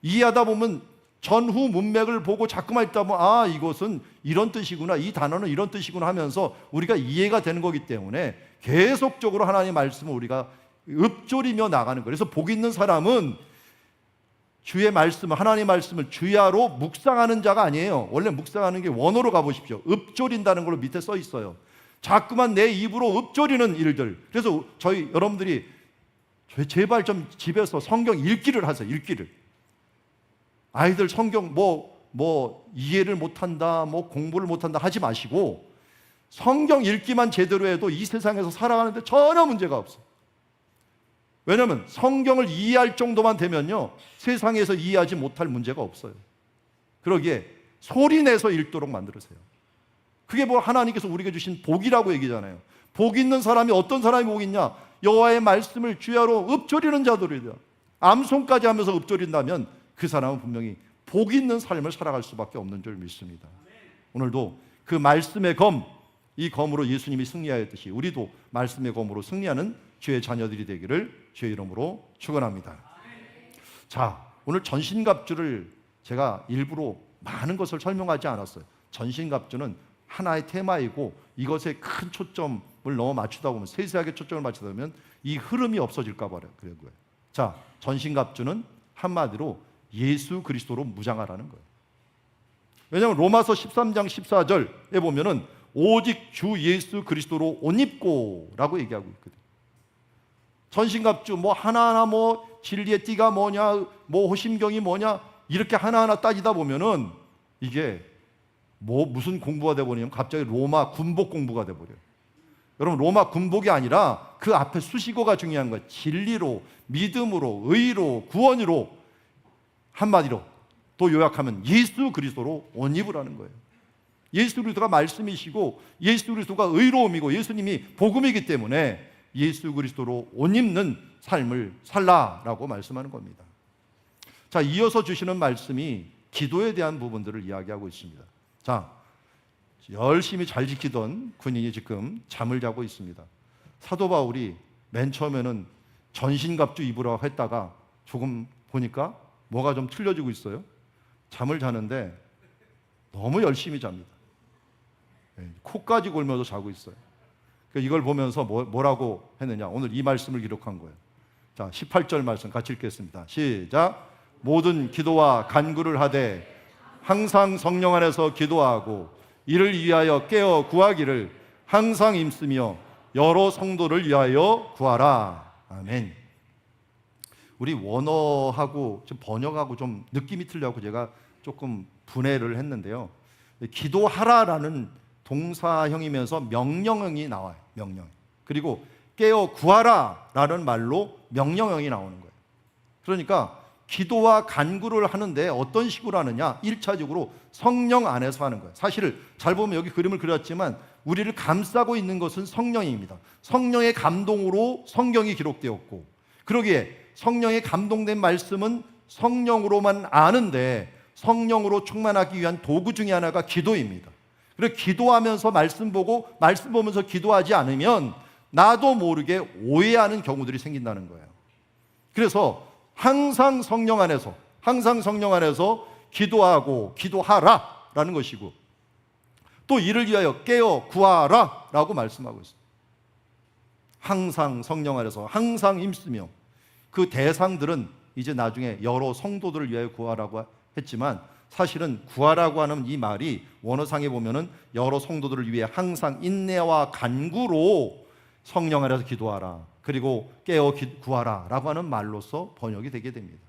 S1: 이해하다 보면 전후 문맥을 보고 자꾸만 읽다 보면 이것은 이런 뜻이구나 이 단어는 이런 뜻이구나 하면서 우리가 이해가 되는 거기 때문에 계속적으로 하나님의 말씀을 우리가 읊조리며 나가는 거예요. 그래서 복 있는 사람은 주의 말씀, 하나님의 말씀을 주야로 묵상하는 자가 아니에요. 원래 묵상하는 게 원어로 가보십시오. 읊조린다는 걸로 밑에 써 있어요. 자꾸만 내 입으로 읊조리는 일들. 그래서 여러분들이 제발 좀 집에서 성경 읽기를 하세요. 읽기를. 아이들 성경 이해를 못한다, 공부를 못한다 하지 마시고 성경 읽기만 제대로 해도 이 세상에서 살아가는데 전혀 문제가 없어요. 왜냐하면 성경을 이해할 정도만 되면요 세상에서 이해하지 못할 문제가 없어요. 그러기에 소리 내서 읽도록 만들으세요. 그게 하나님께서 우리에게 주신 복이라고 얘기잖아요. 복 있는 사람이 어떤 사람이 복 있냐? 여호와의 말씀을 주야로 읊조리는 자들이다. 암송까지 하면서 읊조린다면 그 사람은 분명히 복 있는 삶을 살아갈 수밖에 없는 줄 믿습니다. 오늘도 그 말씀의 검, 이 검으로 예수님이 승리하였듯이 우리도 말씀의 검으로 승리하는 주의 자녀들이 되기를 주의 이름으로 축원합니다. 자, 오늘 전신갑주를 제가 일부러 많은 것을 설명하지 않았어요. 전신갑주는 하나의 테마이고 이것에 큰 초점을 너무 맞추다 보면 세세하게 초점을 맞추다 보면 이 흐름이 없어질까 봐요. 자, 전신갑주는 한마디로 예수 그리스도로 무장하라는 거예요. 왜냐하면 로마서 13장 14절에 보면은 오직 주 예수 그리스도로 옷 입고 라고 얘기하고 있거든요. 전신갑주 하나하나 진리의 띠가 뭐냐 호심경이 뭐냐 이렇게 하나하나 따지다 보면은 이게 무슨 공부가 돼버리냐면 갑자기 로마 군복 공부가 돼버려요. 여러분 로마 군복이 아니라 그 앞에 수식어가 중요한 거예요. 진리로, 믿음으로, 의로, 구원으로, 한마디로 또 요약하면 예수 그리스도로 옷 입으라는 거예요. 예수 그리스도가 말씀이시고 예수 그리스도가 의로움이고 예수님이 복음이기 때문에 예수 그리스도로 옷 입는 삶을 살라라고 말씀하는 겁니다. 자, 이어서 주시는 말씀이 기도에 대한 부분들을 이야기하고 있습니다. 자, 열심히 잘 지키던 군인이 지금 잠을 자고 있습니다. 사도 바울이 맨 처음에는 전신갑주 입으라고 했다가 조금 보니까 뭐가 좀 틀려지고 있어요. 잠을 자는데 너무 열심히 잡니다. 코까지 골면서 자고 있어요. 이걸 보면서 뭐라고 했느냐, 오늘 이 말씀을 기록한 거예요. 자, 18절 말씀 같이 읽겠습니다. 시작. 모든 기도와 간구를 하되 항상 성령 안에서 기도하고 이를 위하여 깨어 구하기를 항상 힘쓰며 여러 성도를 위하여 구하라. 아멘. 우리 원어하고 좀 번역하고 좀 느낌이 틀려고 제가 조금 분해를 했는데요. 기도하라라는 동사형이면서 명령형이 나와요. 명령. 그리고 깨어 구하라라는 말로 명령형이 나오는 거예요. 그러니까 기도와 간구를 하는데 어떤 식으로 하느냐? 1차적으로 성령 안에서 하는 거예요. 사실 잘 보면 여기 그림을 그렸지만 우리를 감싸고 있는 것은 성령입니다. 성령의 감동으로 성경이 기록되었고, 그러기에 성령의 감동된 말씀은 성령으로만 아는데 성령으로 충만하기 위한 도구 중에 하나가 기도입니다. 그래서 기도하면서 말씀 보면서 기도하지 않으면 나도 모르게 오해하는 경우들이 생긴다는 거예요. 그래서 항상 성령 안에서 기도하고 기도하라라는 것이고, 또 이를 위하여 깨어 구하라라고 말씀하고 있습니다. 항상 성령 안에서 항상 힘쓰며, 그 대상들은 이제 나중에 여러 성도들을 위하여 구하라고 했지만 사실은 구하라고 하는 이 말이 원어상에 보면은 여러 성도들을 위해 항상 인내와 간구로 성령 안에서 기도하라, 그리고 깨어 구하라 라고 하는 말로서 번역이 되게 됩니다.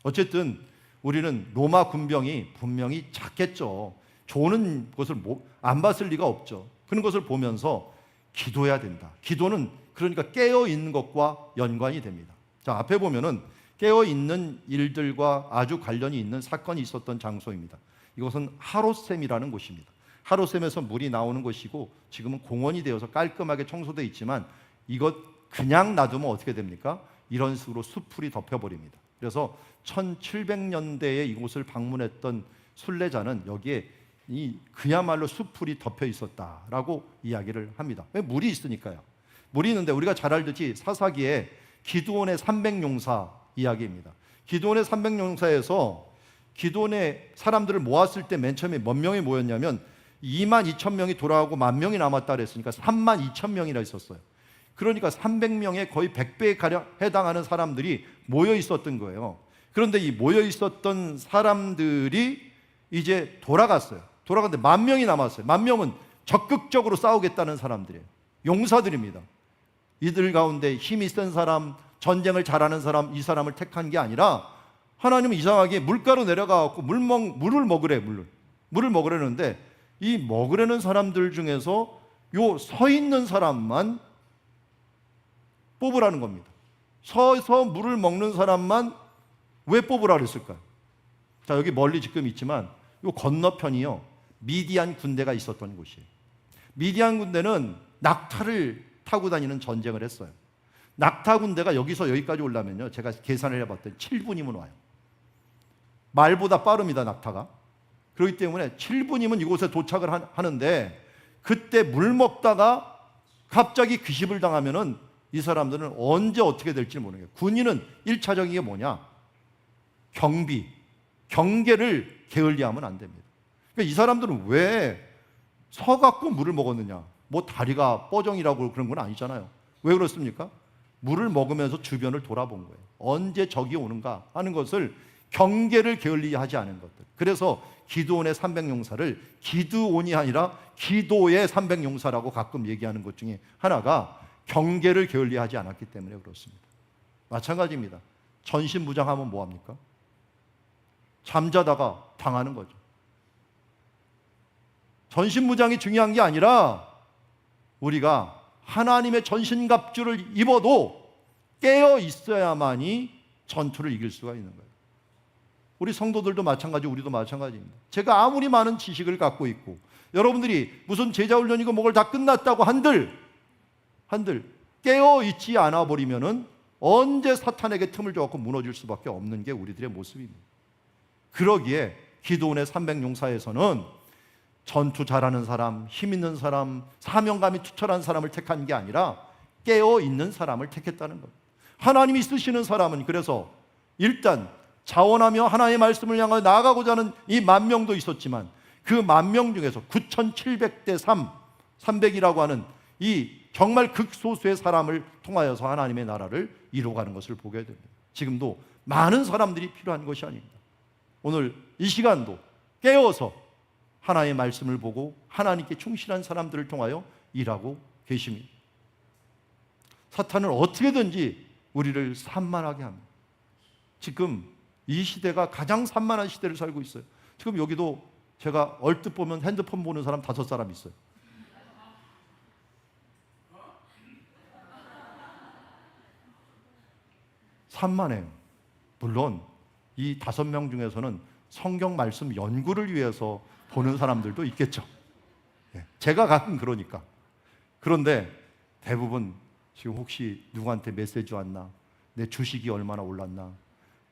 S1: 어쨌든 우리는 로마 군병이 분명히 작겠죠. 조는 것을 안 봤을 리가 없죠. 그런 것을 보면서 기도해야 된다. 기도는 그러니까 깨어 있는 것과 연관이 됩니다. 자, 앞에 보면은 깨어 있는 일들과 아주 관련이 있는 사건이 있었던 장소입니다. 이것은 하롯셈이라는 곳입니다. 하롯셈에서 물이 나오는 곳이고 지금은 공원이 되어서 깔끔하게 청소되어 있지만 이것 그냥 놔두면 어떻게 됩니까? 이런 식으로 수풀이 덮여버립니다. 그래서 1700년대에 이곳을 방문했던 순례자는 여기에 그야말로 수풀이 덮여 있었다라고 이야기를 합니다. 왜? 물이 있으니까요. 물이 있는데 우리가 잘 알듯이 사사기에 기드온의 300용사 이야기입니다. 기드온의 300용사에서 기드온의 사람들을 모았을 때 맨 처음에 몇 명이 모였냐면 22,000명이 돌아가고 10,000명이 남았다 그랬으니까 32,000명이나 있었어요. 그러니까 300명의 거의 100배에 가량 해당하는 사람들이 모여 있었던 거예요. 그런데 이 모여 있었던 사람들이 이제 돌아갔어요. 돌아갔는데 10,000명이 남았어요. 10,000명은 적극적으로 싸우겠다는 사람들이에요. 용사들입니다. 이들 가운데 힘이 센 사람, 전쟁을 잘하는 사람, 이 사람을 택한 게 아니라 하나님은 이상하게 물가로 내려가서 물을 먹으려는데 이 먹으려는 사람들 중에서 요 서 있는 사람만 뽑으라는 겁니다. 서서 물을 먹는 사람만 왜 뽑으라 그랬을까요? 자, 여기 멀리 지금 있지만 요 건너편이요, 미디안 군대가 있었던 곳이에요. 미디안 군대는 낙타를 타고 다니는 전쟁을 했어요. 낙타 군대가 여기서 여기까지 오려면요, 제가 계산을 해봤더니 7분이면 와요. 말보다 빠릅니다, 낙타가. 그렇기 때문에 7분이면 이곳에 도착을 하는데 그때 물 먹다가 갑자기 귀십을 당하면은 이 사람들은 언제 어떻게 될지 모르겠어요. 군인은 1차적인 게 뭐냐? 경계를 게을리하면 안 됩니다. 그러니까 이 사람들은 왜 서갖고 물을 먹었느냐? 뭐 다리가 뻐정이라고 그런 건 아니잖아요. 왜 그렇습니까? 물을 먹으면서 주변을 돌아본 거예요. 언제 적이 오는가 하는 것을 경계를 게을리하지 않은 것들. 그래서 기드온의 300용사를 기드온이 아니라 기도의 300용사라고 가끔 얘기하는 것 중에 하나가 경계를 게을리하지 않았기 때문에 그렇습니다. 마찬가지입니다. 전신무장하면 뭐합니까? 잠자다가 당하는 거죠. 전신무장이 중요한 게 아니라 우리가 하나님의 전신갑주를 입어도 깨어 있어야만이 전투를 이길 수가 있는 거예요. 우리 성도들도 마찬가지, 우리도 마찬가지입니다. 제가 아무리 많은 지식을 갖고 있고 여러분들이 무슨 제자훈련이고 뭐를 다 끝났다고 한들 깨어 있지 않아 버리면은 언제 사탄에게 틈을 줘갖고 무너질 수밖에 없는 게 우리들의 모습입니다. 그러기에 기도원의 300용사에서는 전투 잘하는 사람, 힘 있는 사람, 사명감이 투철한 사람을 택한 게 아니라 깨어 있는 사람을 택했다는 겁니다. 하나님이 쓰시는 사람은 그래서 일단 자원하며 하나님의 말씀을 향하여 나아가고자 하는 이 10,000명도 있었지만 그 10,000명 중에서 9,700대 300이라고 하는 이 정말 극소수의 사람을 통하여서 하나님의 나라를 이루어가는 것을 보게 됩니다. 지금도 많은 사람들이 필요한 것이 아닙니다. 오늘 이 시간도 깨어서 하나님의 말씀을 보고 하나님께 충실한 사람들을 통하여 일하고 계십니다. 사탄은 어떻게든지 우리를 산만하게 합니다. 지금 이 시대가 가장 산만한 시대를 살고 있어요. 지금 여기도 제가 얼뜻 보면 핸드폰 보는 사람 5사람 있어요. 산만해요. 물론 이 5명 중에서는 성경 말씀 연구를 위해서 보는 사람들도 있겠죠. 제가 가끔 그러니까. 그런데 대부분 지금 혹시 누구한테 메시지 왔나, 내 주식이 얼마나 올랐나,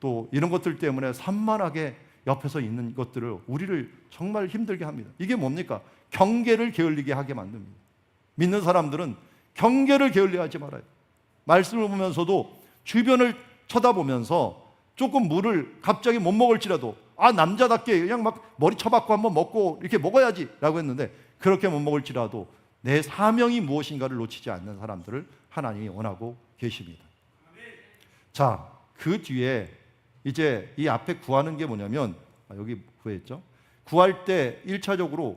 S1: 또 이런 것들 때문에 산만하게 옆에서 있는 것들을 우리를 정말 힘들게 합니다. 이게 뭡니까? 경계를 게을리게 하게 만듭니다. 믿는 사람들은 경계를 게을리게 하지 말아요. 말씀을 보면서도 주변을 쳐다보면서 조금 물을 갑자기 못 먹을지라도 남자답게 그냥 막 머리 쳐박고 한번 먹고 이렇게 먹어야지 라고 했는데 그렇게 못 먹을지라도 내 사명이 무엇인가를 놓치지 않는 사람들을 하나님이 원하고 계십니다. 자, 그 뒤에 이제 이 앞에 구하는 게 뭐냐면 여기 구했죠. 구할 때 1차적으로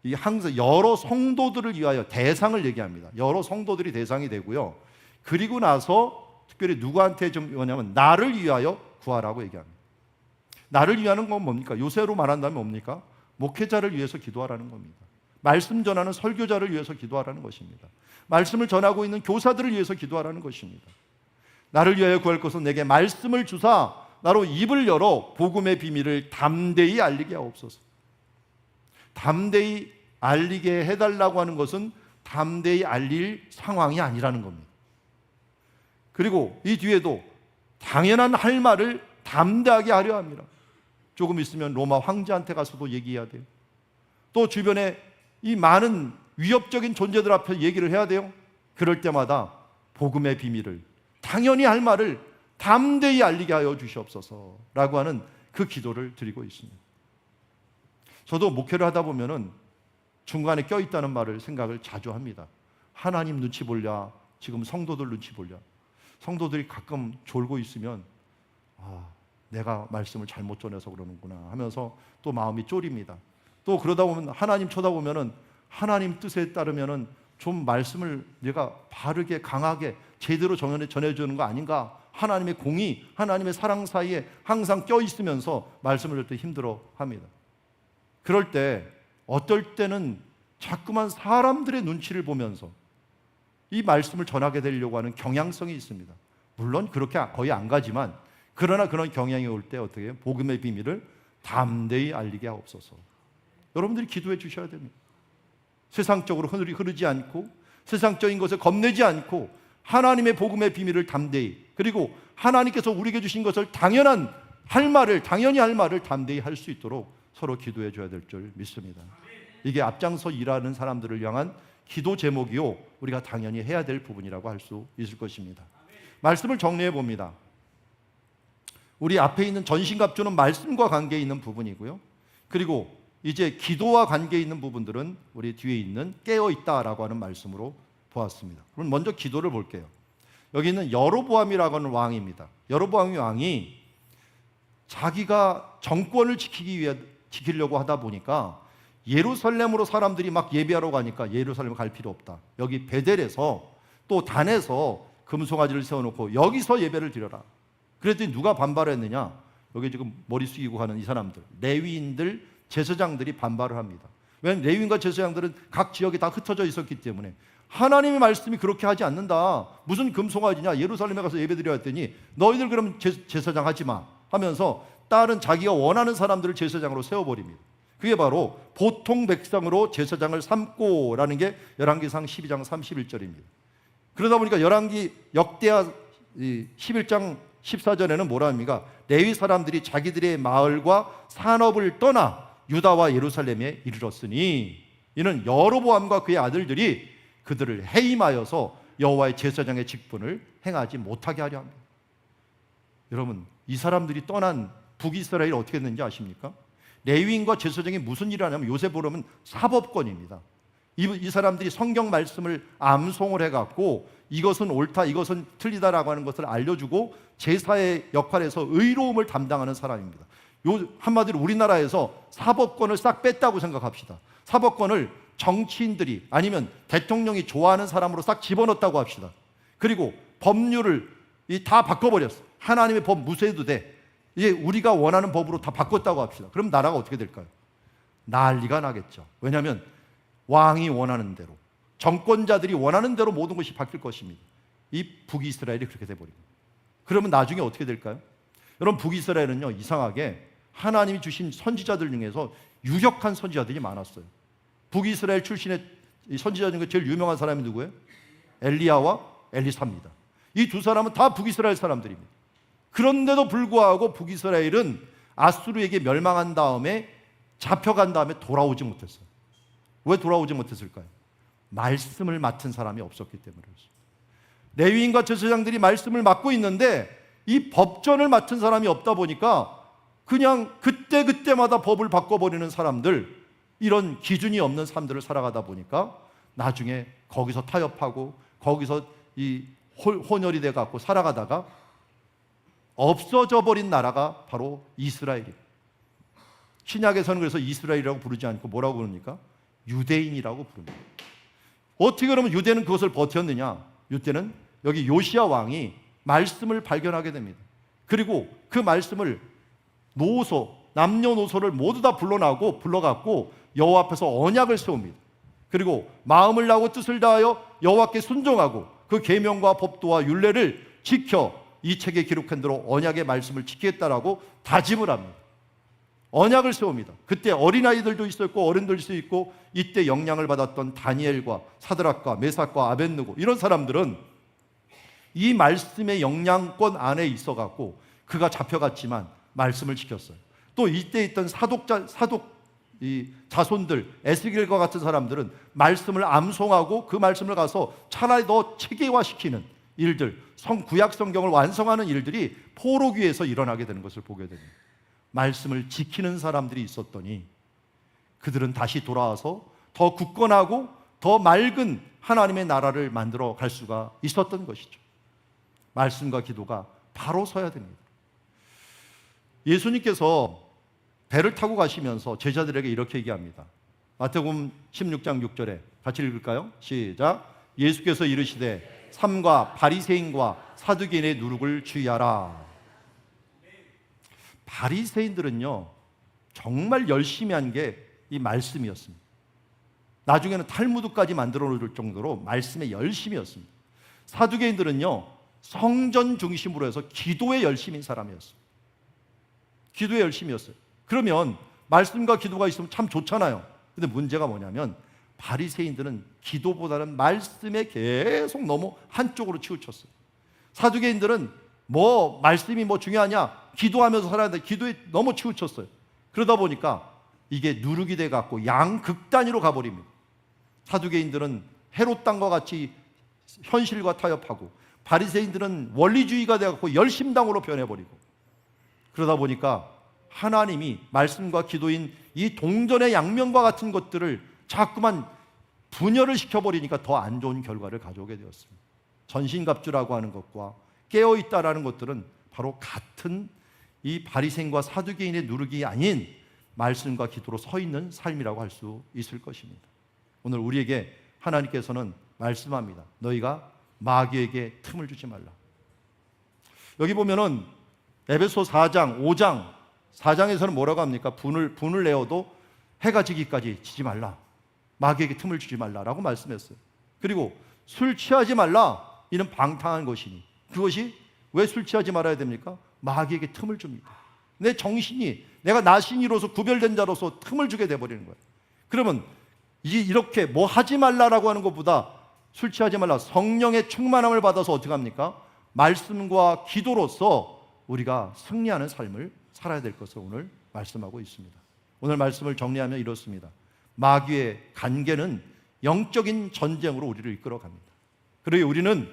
S1: 이 항상 여러 성도들을 위하여 대상을 얘기합니다. 여러 성도들이 대상이 되고요. 그리고 나서 특별히 누구한테 좀 뭐냐면 나를 위하여 구하라고 얘기합니다. 나를 위하는 건 뭡니까? 요새로 말한다면 뭡니까? 목회자를 위해서 기도하라는 겁니다. 말씀 전하는 설교자를 위해서 기도하라는 것입니다. 말씀을 전하고 있는 교사들을 위해서 기도하라는 것입니다. 나를 위하여 구할 것은 내게 말씀을 주사 나로 입을 열어 복음의 비밀을 담대히 알리게 하옵소서. 담대히 알리게 해달라고 하는 것은 담대히 알릴 상황이 아니라는 겁니다. 그리고 이 뒤에도 당연한 할 말을 담대하게 하려 합니다. 조금 있으면 로마 황제한테 가서도 얘기해야 돼요. 또 주변에 이 많은 위협적인 존재들 앞에 얘기를 해야 돼요. 그럴 때마다 복음의 비밀을 당연히 할 말을 담대히 알리게 하여 주시옵소서라고 하는 그 기도를 드리고 있습니다. 저도 목회를 하다 보면은 중간에 껴있다는 말을 생각을 자주 합니다. 하나님 눈치 보랴, 지금 성도들 눈치 보랴. 성도들이 가끔 졸고 있으면 내가 말씀을 잘못 전해서 그러는구나 하면서 또 마음이 쫄입니다. 또 그러다 보면 하나님 쳐다보면은 하나님 뜻에 따르면은 좀 말씀을 내가 바르게 강하게 제대로 전해주는 거 아닌가, 하나님의 공의, 하나님의 사랑 사이에 항상 껴있으면서 말씀을 할 때 힘들어합니다. 그럴 때 어떨 때는 자꾸만 사람들의 눈치를 보면서 이 말씀을 전하게 되려고 하는 경향성이 있습니다. 물론 그렇게 거의 안 가지만 그러나 그런 경향이 올 때 어떻게 해요? 복음의 비밀을 담대히 알리게 하옵소서. 여러분들이 기도해 주셔야 됩니다. 세상적으로 흐르지 않고 세상적인 것에 겁내지 않고 하나님의 복음의 비밀을 담대히, 그리고 하나님께서 우리에게 주신 것을 당연히 할 말을 담대히 할 수 있도록 서로 기도해 줘야 될 줄 믿습니다. 이게 앞장서 일하는 사람들을 향한 기도 제목이요, 우리가 당연히 해야 될 부분이라고 할 수 있을 것입니다. 말씀을 정리해 봅니다. 우리 앞에 있는 전신갑주는 말씀과 관계 있는 부분이고요. 그리고 이제 기도와 관계 있는 부분들은 우리 뒤에 있는 깨어있다라고 하는 말씀으로 보았습니다. 그럼 먼저 기도를 볼게요. 여기 있는 여로보암이라고 하는 왕입니다. 여로보암 왕이 자기가 정권을 지키려고 하다 보니까 예루살렘으로 사람들이 막 예배하러 가니까 예루살렘 갈 필요 없다. 여기 베델에서 또 단에서 금송아지를 세워놓고 여기서 예배를 드려라. 그랬더니 누가 반발했느냐? 여기 지금 머리 숙이고 하는 이 사람들, 레위인들, 제사장들이 반발을 합니다. 왜냐하면 레위인과 제사장들은 각 지역에 다 흩어져 있었기 때문에 하나님의 말씀이 그렇게 하지 않는다. 무슨 금송아지냐? 예루살렘에 가서 예배드려야 했더니 너희들 그럼 제사장 하지 마 하면서 다른 자기가 원하는 사람들을 제사장으로 세워버립니다. 그게 바로 보통 백성으로 제사장을 삼고라는 게 열왕기상 12장 31절입니다. 그러다 보니까 열왕기 역대하 11장 14절에는 뭐라 합니까? 레위 사람들이 자기들의 마을과 산업을 떠나 유다와 예루살렘에 이르렀으니 이는 여로보암과 그의 아들들이 그들을 해임하여서 여호와의 제사장의 직분을 행하지 못하게 하려 합니다. 여러분, 이 사람들이 떠난 북이스라엘이 어떻게 됐는지 아십니까? 레위인과 제사장이 무슨 일을 하냐면 요새 보려면 사법권입니다. 이 사람들이 성경 말씀을 암송을 해갖고 이것은 옳다, 이것은 틀리다라고 하는 것을 알려주고 제사의 역할에서 의로움을 담당하는 사람입니다. 한마디로 우리나라에서 사법권을 싹 뺐다고 생각합시다. 사법권을 정치인들이 아니면 대통령이 좋아하는 사람으로 싹 집어넣었다고 합시다. 그리고 법률을 다 바꿔버렸어. 하나님의 법 무시해도 돼. 이제 우리가 원하는 법으로 다 바꿨다고 합시다. 그럼 나라가 어떻게 될까요? 난리가 나겠죠. 왜냐하면 왕이 원하는 대로, 정권자들이 원하는 대로 모든 것이 바뀔 것입니다. 이 북이스라엘이 그렇게 돼버립니다. 그러면 나중에 어떻게 될까요? 여러분, 북이스라엘은요, 이상하게 하나님이 주신 선지자들 중에서 유력한 선지자들이 많았어요. 북이스라엘 출신의 선지자 중에 제일 유명한 사람이 누구예요? 엘리야와 엘리사입니다. 이 두 사람은 다 북이스라엘 사람들입니다. 그런데도 불구하고 북이스라엘은 아수르에게 멸망한 다음에 잡혀간 다음에 돌아오지 못했어요. 왜 돌아오지 못했을까요? 말씀을 맡은 사람이 없었기 때문이었어요. 레위인과 제사장들이 말씀을 맡고 있는데 이 법전을 맡은 사람이 없다 보니까 그냥 그때그때마다 법을 바꿔버리는 사람들, 이런 기준이 없는 삶들을 살아가다 보니까 나중에 거기서 타협하고 거기서 이 혼혈이 돼갖고 살아가다가 없어져 버린 나라가 바로 이스라엘이에요. 신약에서는 그래서 이스라엘이라고 부르지 않고 뭐라고 부릅니까? 유대인이라고 부릅니다. 어떻게 그러면 유대는 그것을 버텼느냐? 유대는 여기 요시야 왕이 말씀을 발견하게 됩니다. 그리고 그 말씀을 남녀노소를 모두 다 불러갖고 여호와 앞에서 언약을 세웁니다. 그리고 마음을 다하고 뜻을 다하여 여호와께 순종하고 그 계명과 법도와 율례를 지켜 이 책에 기록한 대로 언약의 말씀을 지키겠다라고 다짐을 합니다. 언약을 세웁니다. 그때 어린아이들도 있었고 어른들도 있고 이때 영향을 받았던 다니엘과 사드락과 메삭과 아벳느고 이런 사람들은 이 말씀의 영향권 안에 있어갖고 그가 잡혀갔지만 말씀을 지켰어요. 또 이때 있던 자손들 에스겔과 같은 사람들은 말씀을 암송하고 그 말씀을 가서 차라리 더 체계화시키는 일들, 구약 성경을 완성하는 일들이 포로기에서 일어나게 되는 것을 보게 됩니다. 말씀을 지키는 사람들이 있었더니 그들은 다시 돌아와서 더 굳건하고 더 맑은 하나님의 나라를 만들어 갈 수가 있었던 것이죠. 말씀과 기도가 바로 서야 됩니다. 예수님께서 배를 타고 가시면서 제자들에게 이렇게 얘기합니다. 마태복음 16장 6절에 같이 읽을까요? 시작. 예수께서 이르시되 삼가 바리새인과 사두개인의 누룩을 주의하라. 바리새인들은요 정말 열심히 한 게 이 말씀이었습니다. 나중에는 탈무드까지 만들어 놓을 정도로 말씀에 열심이었습니다. 사두개인들은요 성전 중심으로 해서 기도에 열심인 사람이었어요. 기도에 열심이었어요. 그러면 말씀과 기도가 있으면 참 좋잖아요. 근데 문제가 뭐냐면 바리새인들은 기도보다는 말씀에 계속 너무 한쪽으로 치우쳤어요. 사두개인들은 말씀이 중요하냐? 기도하면서 살아야 돼. 기도에 너무 치우쳤어요. 그러다 보니까 이게 누룩이 돼갖고 양극단위로 가버립니다. 사두개인들은 헤롯 당과 같이 현실과 타협하고 바리새인들은 원리주의가 돼갖고 열심당으로 변해버리고 그러다 보니까 하나님이 말씀과 기도인 이 동전의 양면과 같은 것들을 자꾸만 분열을 시켜버리니까 더 안 좋은 결과를 가져오게 되었습니다. 전신갑주라고 하는 것과 깨어있다라는 것들은 바로 같은 이 바리새인과 사두개인의 누룩이 아닌 말씀과 기도로 서 있는 삶이라고 할 수 있을 것입니다. 오늘 우리에게 하나님께서는 말씀합니다. 너희가 마귀에게 틈을 주지 말라. 여기 보면은 에베소 4장, 5장, 4장에서는 뭐라고 합니까? 분을 내어도 해가 지기까지 지지 말라. 마귀에게 틈을 주지 말라라고 말씀했어요. 그리고 술 취하지 말라. 이는 방탕한 것이니. 그것이 왜 술 취하지 말아야 됩니까? 마귀에게 틈을 줍니다. 내 정신이 내가 나신이로서 구별된 자로서 틈을 주게 돼버리는 거예요. 그러면 이렇게 뭐 하지 말라라고 하는 것보다 술 취하지 말라, 성령의 충만함을 받아서 어떻게 합니까? 말씀과 기도로서 우리가 승리하는 삶을 살아야 될 것을 오늘 말씀하고 있습니다. 오늘 말씀을 정리하면 이렇습니다. 마귀의 간계는 영적인 전쟁으로 우리를 이끌어 갑니다. 그러기 우리는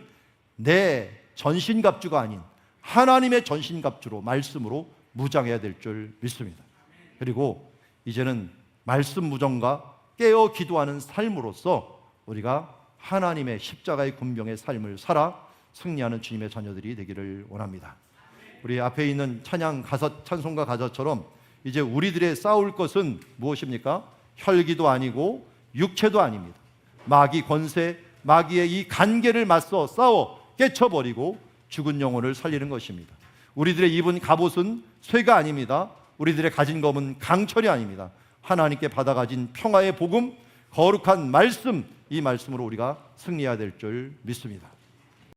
S1: 내 전신갑주가 아닌 하나님의 전신갑주로, 말씀으로 무장해야 될 줄 믿습니다. 그리고 이제는 말씀 무정과 깨어 기도하는 삶으로서 우리가 하나님의 십자가의 군병의 삶을 살아 승리하는 주님의 자녀들이 되기를 원합니다. 우리 앞에 있는 찬송가 가사처럼 이제 우리들의 싸울 것은 무엇입니까? 혈기도 아니고 육체도 아닙니다. 마귀 권세, 마귀의 이 간계를 맞서 싸워 깨쳐버리고 죽은 영혼을 살리는 것입니다. 우리들의 입은 갑옷은 쇠가 아닙니다. 우리들의 가진 검은 강철이 아닙니다. 하나님께 받아가진 평화의 복음, 거룩한 말씀, 이 말씀으로 우리가 승리해야 될 줄 믿습니다.